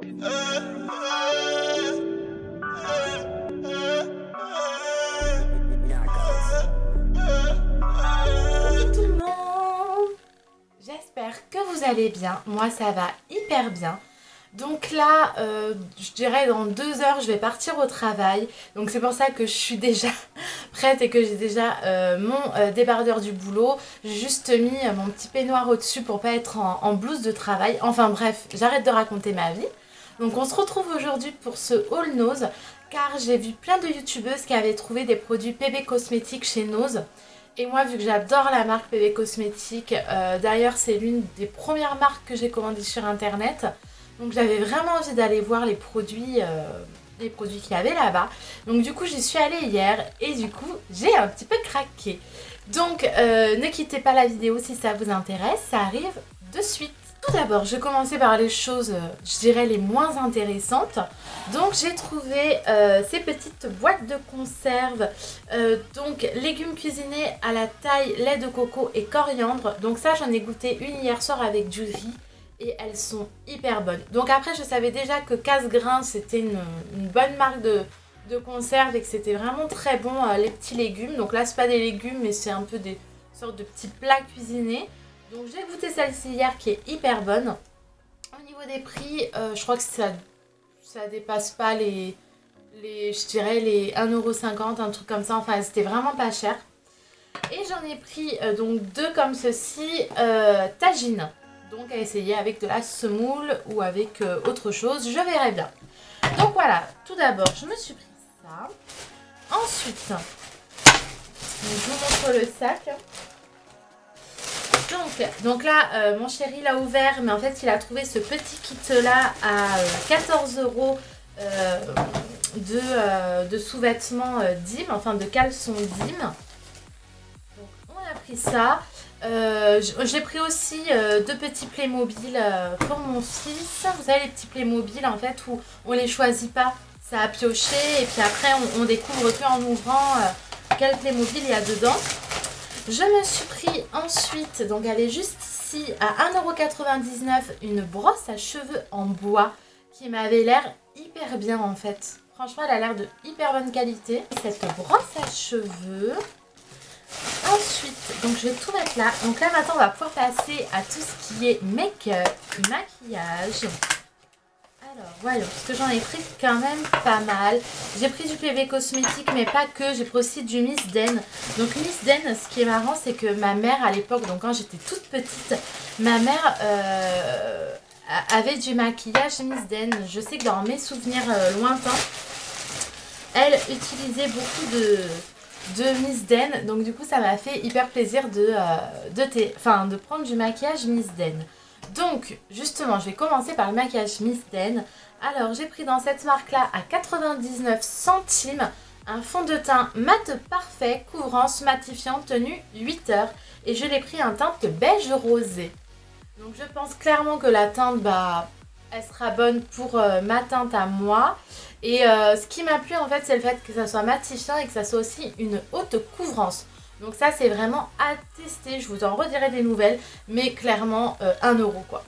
Tout le monde, j'espère que vous allez bien. Moi ça va hyper bien. Donc là, je dirais dans 2 heures, je vais partir au travail. Donc c'est pour ça que je suis déjà prête et que j'ai déjà mon débardeur du boulot. J'ai juste mis mon petit peignoir au-dessus pour pas être en blouse de travail. Enfin bref, j'arrête de raconter ma vie. Donc on se retrouve aujourd'hui pour ce haul Nose, car j'ai vu plein de youtubeuses qui avaient trouvé des produits PB Cosmétiques chez Nose. Et moi, vu que j'adore la marque PB Cosmétiques, d'ailleurs c'est l'une des premières marques que j'ai commandées sur internet. Donc j'avais vraiment envie d'aller voir les produits qu'il y avait là-bas. Donc du coup j'y suis allée hier et du coup j'ai un petit peu craqué. Donc ne quittez pas la vidéo si ça vous intéresse, ça arrive de suite. Tout d'abord, je vais commencer par les choses, je dirais, les moins intéressantes. Donc j'ai trouvé ces petites boîtes de conserve, donc légumes cuisinés à la taille, lait de coco et coriandre. Donc ça, j'en ai goûté une hier soir avec Julie et elles sont hyper bonnes. Donc après, je savais déjà que Casse-Grain, c'était une bonne marque de conserve et que c'était vraiment très bon, les petits légumes. Donc là, c'est pas des légumes, mais c'est un peu des sortes de petits plats cuisinés. Donc j'ai goûté celle-ci hier qui est hyper bonne. Au niveau des prix, je crois que ça dépasse pas je dirais les 1,50 €, un truc comme ça. Enfin, c'était vraiment pas cher. Et j'en ai pris donc 2 comme ceci, tagine. Donc à essayer avec de la semoule ou avec autre chose, je verrai bien. Donc voilà, tout d'abord, je me suis pris ça. Ensuite, je vous montre le sac. Donc là, mon chéri l'a ouvert, mais en fait, il a trouvé ce petit kit-là à 14 € de sous-vêtements Dim, enfin de caleçons Dim. Donc on a pris ça. J'ai pris aussi 2 petits Playmobil pour mon fils. Vous savez, les petits Playmobil en fait où on les choisit pas, ça a pioché et puis après on découvre que en ouvrant quel Playmobil il y a dedans. Je me suis pris ensuite, donc elle est juste ici, à 1,99 €, une brosse à cheveux en bois qui m'avait l'air hyper bien en fait. Franchement, elle a l'air de hyper bonne qualité. Cette brosse à cheveux. Ensuite, donc je vais tout mettre là. Donc là maintenant, on va pouvoir passer à tout ce qui est make-up, maquillage. Alors voyons, parce que j'en ai pris quand même pas mal. J'ai pris du PB Cosmétique, mais pas que. J'ai pris aussi du Miss Den. Donc Miss Den, ce qui est marrant, c'est que ma mère à l'époque, donc quand j'étais toute petite, ma mère avait du maquillage Miss Den. Je sais que dans mes souvenirs lointains, elle utilisait beaucoup de Miss Den. Donc du coup, ça m'a fait hyper plaisir de prendre du maquillage Miss Den. Donc justement, je vais commencer par le maquillage Miss Den. Alors j'ai pris dans cette marque là à 99 centimes un fond de teint mat parfait, couvrance, matifiant, tenue 8 heures. Et je l'ai pris en teinte beige rosé. Donc je pense clairement que la teinte, elle sera bonne pour ma teinte à moi. Et ce qui m'a plu en fait, c'est le fait que ça soit matifiant et que ça soit aussi une haute couvrance. Donc ça c'est vraiment à tester, je vous en redirai des nouvelles, mais clairement 1 € quoi.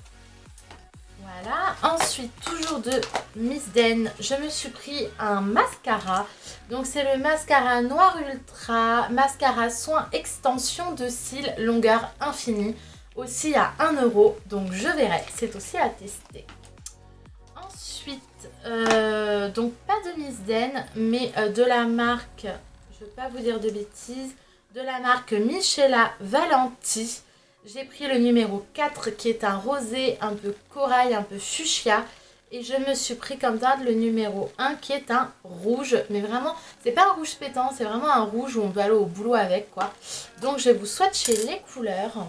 Voilà, ensuite toujours de Miss Den, je me suis pris un mascara. Donc c'est le mascara Noir Ultra, mascara soin extension de cils, longueur infinie, aussi à 1 €, donc je verrai, c'est aussi à tester. Ensuite, donc pas de Miss Den, mais de la marque, je ne vais pas vous dire de bêtises, de la marque Michela Valenti. J'ai pris le numéro 4 qui est un rosé un peu corail, un peu fuchsia. Et je me suis pris comme ça le numéro 1 qui est un rouge. Mais vraiment, c'est pas un rouge pétant, c'est vraiment un rouge où on peut aller au boulot avec quoi. Donc je vais vous swatcher les couleurs.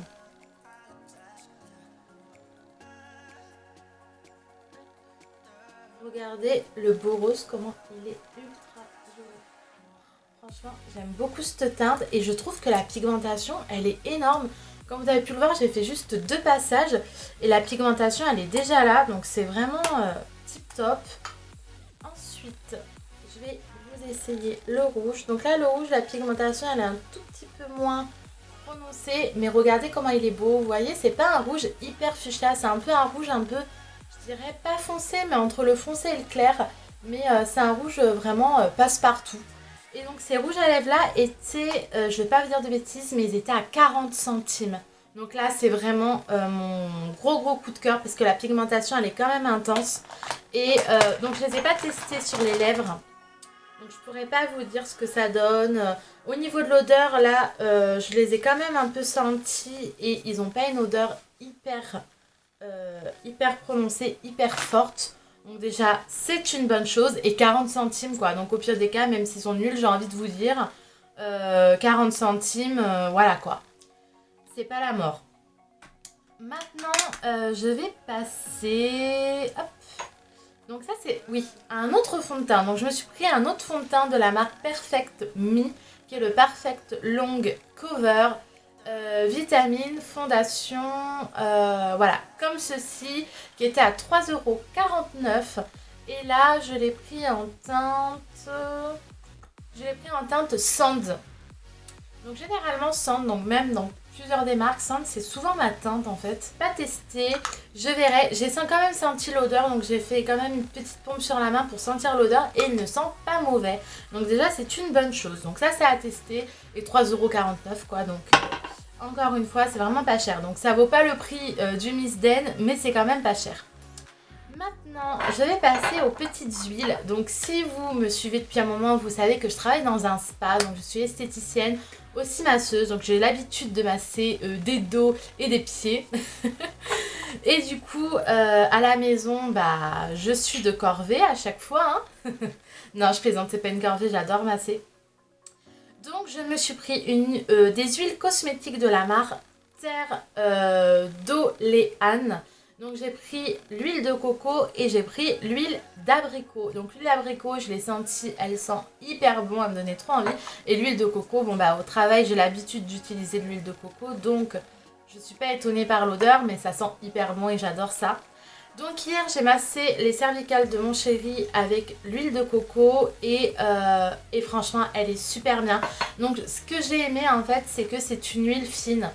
Regardez le beau rose, comment il est ultra joli. Franchement, j'aime beaucoup cette teinte et je trouve que la pigmentation, elle est énorme. Comme vous avez pu le voir, j'ai fait juste 2 passages et la pigmentation, elle est déjà là. Donc c'est vraiment tip top. Ensuite, je vais vous essayer le rouge. Donc là, le rouge, la pigmentation, elle est un tout petit peu moins prononcée. Mais regardez comment il est beau. Vous voyez, c'est pas un rouge hyper fuchsia. C'est un peu un rouge un peu, je je dirais pas foncé, mais entre le foncé et le clair. Mais c'est un rouge vraiment passe-partout. Et donc ces rouges à lèvres là étaient, je vais pas vous dire de bêtises, mais ils étaient à 40 centimes. Donc là c'est vraiment mon gros coup de cœur parce que la pigmentation elle est quand même intense. Et donc je les ai pas testés sur les lèvres. Donc je pourrais pas vous dire ce que ça donne. Au niveau de l'odeur là, je les ai quand même un peu sentis et ils n'ont pas une odeur hyper prononcée, hyper forte. Donc déjà, c'est une bonne chose. Et 40 centimes quoi. Donc au pire des cas, même s'ils sont nuls, j'ai envie de vous dire, 40 centimes, voilà quoi. C'est pas la mort. Maintenant, je vais passer... Hop. Donc ça c'est, oui, un autre fond de teint. Donc je me suis pris un autre fond de teint de la marque Perfect Me, qui est le Perfect Long Cover. Vitamine, fondation, voilà, comme ceci, qui était à 3,49 €. Et là, je l'ai pris en teinte Sand. Donc généralement Sand, donc même dans plusieurs des marques, Sand c'est souvent ma teinte en fait. Pas testé, je verrai. J'ai quand même senti l'odeur, donc j'ai fait quand même une petite pompe sur la main pour sentir l'odeur et il ne sent pas mauvais. Donc déjà c'est une bonne chose. Donc ça c'est à tester et 3,49 € quoi. Donc encore une fois c'est vraiment pas cher. Donc ça vaut pas le prix du Miss Den, mais c'est quand même pas cher. Maintenant, je vais passer aux petites huiles. Donc si vous me suivez depuis un moment, vous savez que je travaille dans un spa. Donc je suis esthéticienne, aussi masseuse. Donc j'ai l'habitude de masser des dos et des pieds. Et du coup, à la maison, bah, je suis de corvée à chaque fois. Hein. Non, je plaisante, c'est pas une corvée, j'adore masser. Donc je me suis pris des huiles cosmétiques de la marque Terre d'Oléane. Donc j'ai pris l'huile de coco et j'ai pris l'huile d'abricot. Donc l'huile d'abricot, je l'ai sentie, elle sent hyper bon, elle me donnait trop envie. Et l'huile de coco, bon bah au travail j'ai l'habitude d'utiliser de l'huile de coco. Donc je ne suis pas étonnée par l'odeur, mais ça sent hyper bon et j'adore ça. Donc hier j'ai massé les cervicales de mon chéri avec l'huile de coco et franchement elle est super bien. Donc ce que j'ai aimé en fait c'est que c'est une huile fine.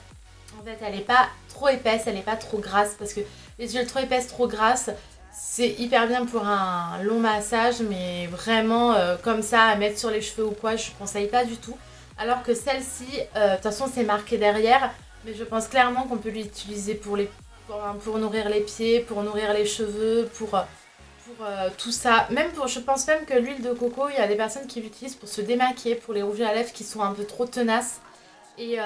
En fait elle n'est pas trop épaisse, elle n'est pas trop grasse parce que les huiles trop épaisses, trop grasses, c'est hyper bien pour un long massage, mais vraiment comme ça à mettre sur les cheveux ou quoi, je ne conseille pas du tout. Alors que celle-ci, de toute façon c'est marqué derrière, mais je pense clairement qu'on peut l'utiliser pour nourrir les pieds, pour nourrir les cheveux, pour tout ça. Même je pense même que l'huile de coco, il y a des personnes qui l'utilisent pour se démaquiller, pour les rouges à lèvres qui sont un peu trop tenaces. Et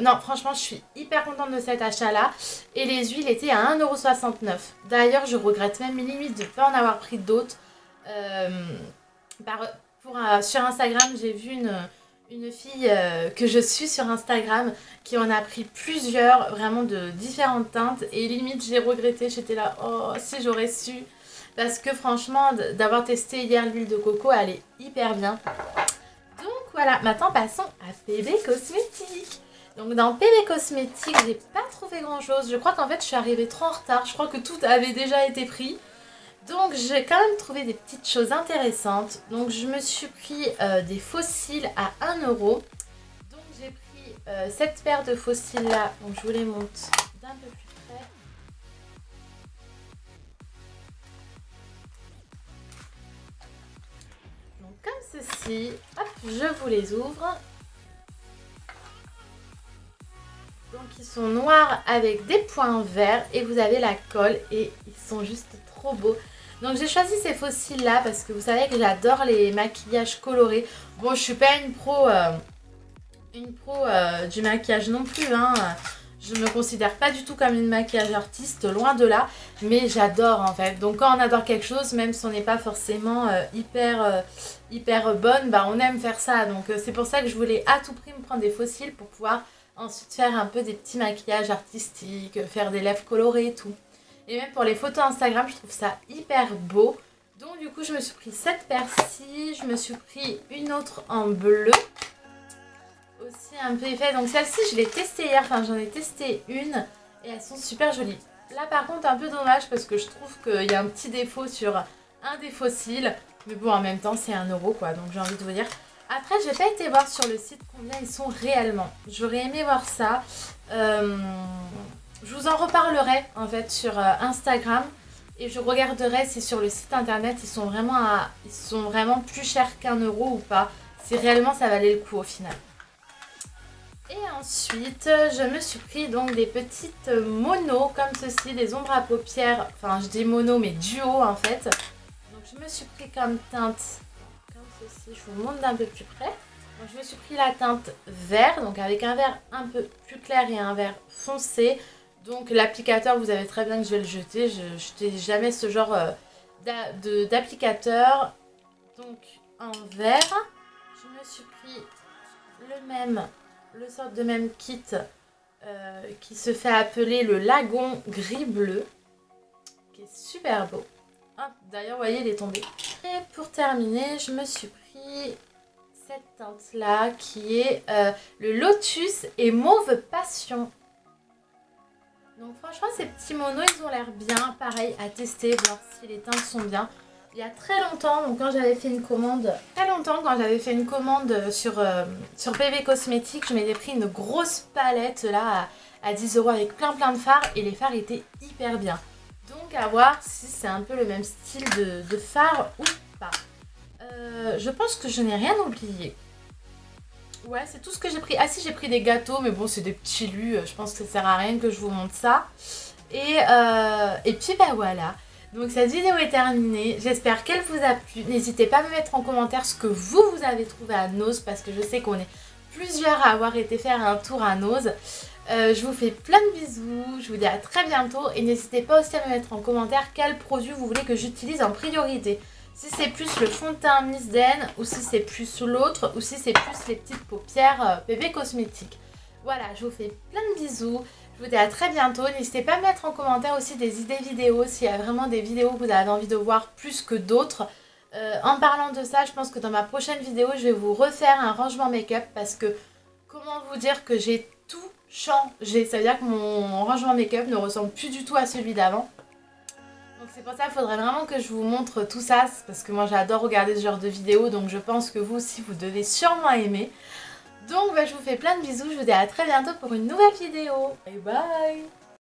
non, franchement, je suis hyper contente de cet achat-là. Et les huiles étaient à 1,69 €. D'ailleurs, je regrette même limite de ne pas en avoir pris d'autres. Sur Instagram, j'ai vu une fille que je suis sur Instagram qui en a pris plusieurs, vraiment de différentes teintes. Et limite, j'ai regretté. J'étais là, oh, si j'aurais su. Parce que franchement, d'avoir testé hier l'huile de coco, elle est hyper bien. Voilà, maintenant passons à PB Cosmétiques. Donc dans PB Cosmétiques, j'ai pas trouvé grand chose. Je crois qu'en fait je suis arrivée trop en retard. Je crois que tout avait déjà été pris. Donc j'ai quand même trouvé des petites choses intéressantes. Donc je me suis pris des faux cils à 1 €. Donc j'ai pris cette paire de faux cils là. Donc je vous les montre d'un peu plus près. Comme ceci, hop, je vous les ouvre. Donc ils sont noirs avec des points verts et vous avez la colle et ils sont juste trop beaux. Donc j'ai choisi ces faux cils là parce que vous savez que j'adore les maquillages colorés. Bon, je suis pas une pro du maquillage non plus, hein. Je ne me considère pas du tout comme une maquillage artiste, loin de là, mais j'adore en fait. Donc quand on adore quelque chose, même si on n'est pas forcément hyper bonne, bah on aime faire ça. Donc c'est pour ça que je voulais à tout prix me prendre des faux cils pour pouvoir ensuite faire un peu des petits maquillages artistiques, faire des lèvres colorées et tout. Et même pour les photos Instagram, je trouve ça hyper beau. Donc du coup je me suis pris cette paire-ci, je me suis pris une autre en bleu. Aussi un peu épais. Donc celle-ci je l'ai testée hier, enfin j'en ai testé une et elles sont super jolies. Là par contre un peu dommage parce que je trouve qu'il y a un petit défaut sur un des faux cils. Mais bon en même temps c'est 1 € quoi, donc j'ai envie de vous dire. Après j'ai pas été voir sur le site combien ils sont réellement. J'aurais aimé voir ça. Je vous en reparlerai en fait sur Instagram. Et je regarderai si sur le site internet ils sont vraiment plus chers qu'1 € ou pas. Si réellement ça valait le coup au final. Et ensuite, je me suis pris donc des petites monos comme ceci, des ombres à paupières. Enfin, je dis mono mais duo en fait. Donc je me suis pris comme teinte comme ceci. Je vous montre d'un peu plus près. Donc je me suis pris la teinte vert, donc avec un vert un peu plus clair et un vert foncé. Donc l'applicateur, vous savez très bien que je vais le jeter. Je ne jetais jamais ce genre d'applicateur. Donc en vert, je me suis pris le sort de même kit qui se fait appeler le Lagon gris-bleu. Qui est super beau. Ah, d'ailleurs, vous voyez, il est tombé. Et pour terminer, je me suis pris cette teinte là qui est le Lotus et Mauve Passion. Donc franchement ces petits monos ils ont l'air bien, pareil à tester, voir si les teintes sont bien. Il y a très longtemps, donc quand j'avais fait une commande, sur PV Cosmétiques, je m'étais pris une grosse palette là à 10 € avec plein de fards et les fards étaient hyper bien. Donc à voir si c'est un peu le même style de fard ou pas. Je pense que je n'ai rien oublié. Ouais, c'est tout ce que j'ai pris. Ah si, j'ai pris des gâteaux, mais bon, c'est des petits lus. Je pense que ça sert à rien que je vous montre ça. Et puis, bah voilà. Donc cette vidéo est terminée. J'espère qu'elle vous a plu. N'hésitez pas à me mettre en commentaire ce que vous avez trouvé à Nose, parce que je sais qu'on est plusieurs à avoir été faire un tour à Nose. Je vous fais plein de bisous. Je vous dis à très bientôt. Et n'hésitez pas aussi à me mettre en commentaire quel produit vous voulez que j'utilise en priorité. Si c'est plus le fond de teint Miss Den, ou si c'est plus l'autre, ou si c'est plus les petites paupières PV Cosmétiques. Voilà, je vous fais plein de bisous. Je vous dis à très bientôt. N'hésitez pas à mettre en commentaire aussi des idées vidéos, s'il y a vraiment des vidéos que vous avez envie de voir plus que d'autres. En parlant de ça, je pense que dans ma prochaine vidéo, je vais vous refaire un rangement make-up parce que, comment vous dire que j'ai tout changé. Ça veut dire que mon rangement make-up ne ressemble plus du tout à celui d'avant. Donc c'est pour ça qu'il faudrait vraiment que je vous montre tout ça, parce que moi j'adore regarder ce genre de vidéos, donc je pense que vous aussi vous devez sûrement aimer. Donc bah, je vous fais plein de bisous, je vous dis à très bientôt pour une nouvelle vidéo. Bye bye.